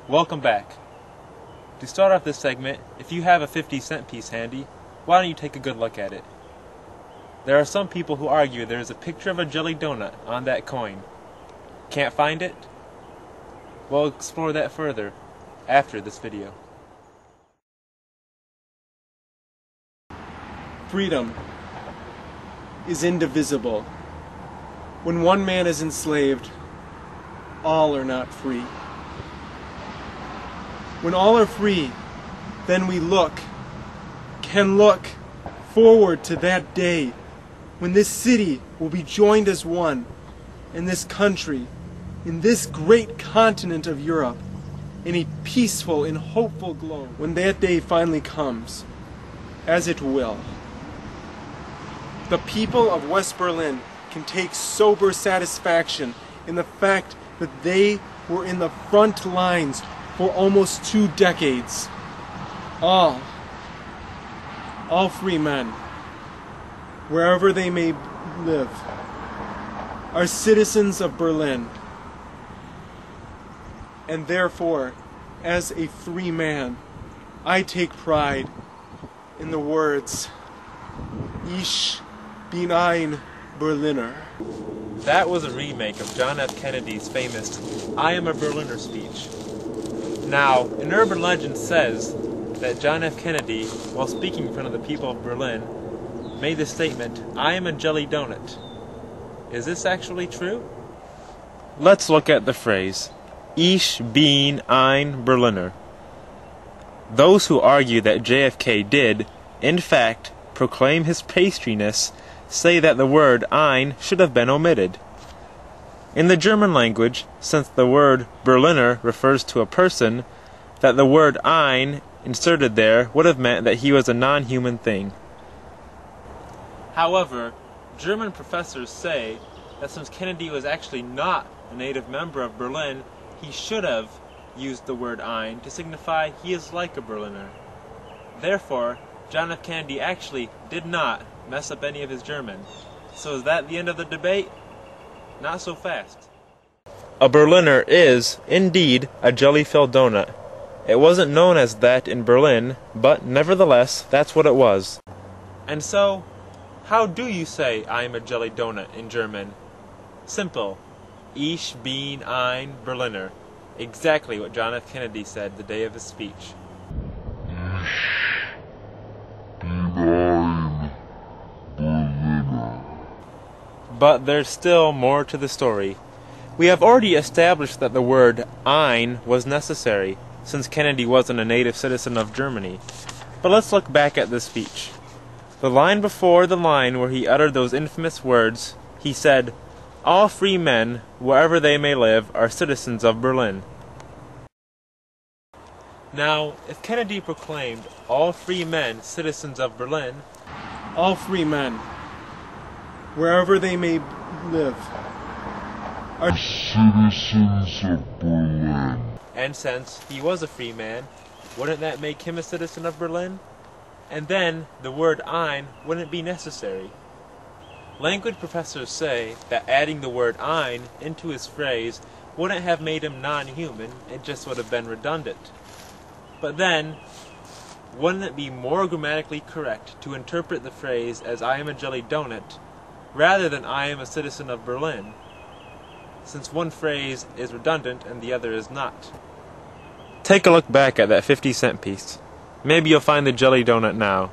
Welcome back. To start off this segment, if you have a 50-cent piece handy, why don't you take a good look at it? There are some people who argue there is a picture of a jelly donut on that coin. Can't find it? We'll explore that further after this video. Freedom is indivisible. When one man is enslaved, all are not free. When all are free, then we can look forward to that day when this city will be joined as one, and this country, in this great continent of Europe, in a peaceful and hopeful globe. When that day finally comes, as it will, the people of West Berlin can take sober satisfaction in the fact that they were in the front lines for almost 2 decades. All free men, wherever they may live, are citizens of Berlin. And therefore, as a free man, I take pride in the words, Ich bin ein Berliner. That was a remake of John F. Kennedy's famous I am a Berliner speech. Now, an urban legend says that John F. Kennedy, while speaking in front of the people of Berlin, made the statement, I am a jelly donut. Is this actually true? Let's look at the phrase, Ich bin ein Berliner. Those who argue that JFK did, in fact, proclaim his pastriness, say that the word ein should have been omitted. In the German language, since the word Berliner refers to a person, that the word ein inserted there would have meant that he was a non-human thing. However, German professors say that since Kennedy was actually not a native member of Berlin, he should have used the word ein to signify he is like a Berliner. Therefore, John F. Kennedy actually did not mess up any of his German. So is that the end of the debate? Not so fast. A Berliner is, indeed, a jelly-filled donut. It wasn't known as that in Berlin, but nevertheless, that's what it was. And so, how do you say I am a jelly donut in German? Simple. Ich bin ein Berliner. Exactly what John F. Kennedy said the day of his speech. But there's still more to the story. We have already established that the word ein was necessary, since Kennedy wasn't a native citizen of Germany. But let's look back at this speech. The line before the line where he uttered those infamous words, he said, all free men, wherever they may live, are citizens of Berlin. Now, if Kennedy proclaimed all free men citizens of Berlin, all free men, wherever they may live, are citizens of Berlin. And since he was a free man, wouldn't that make him a citizen of Berlin? And then the word ein wouldn't be necessary. Language professors say that adding the word ein into his phrase wouldn't have made him non-human, it just would have been redundant. But then, wouldn't it be more grammatically correct to interpret the phrase as I am a jelly donut, rather than I am a citizen of Berlin, since one phrase is redundant and the other is not? Take a look back at that 50-cent piece. Maybe you'll find the jelly donut now.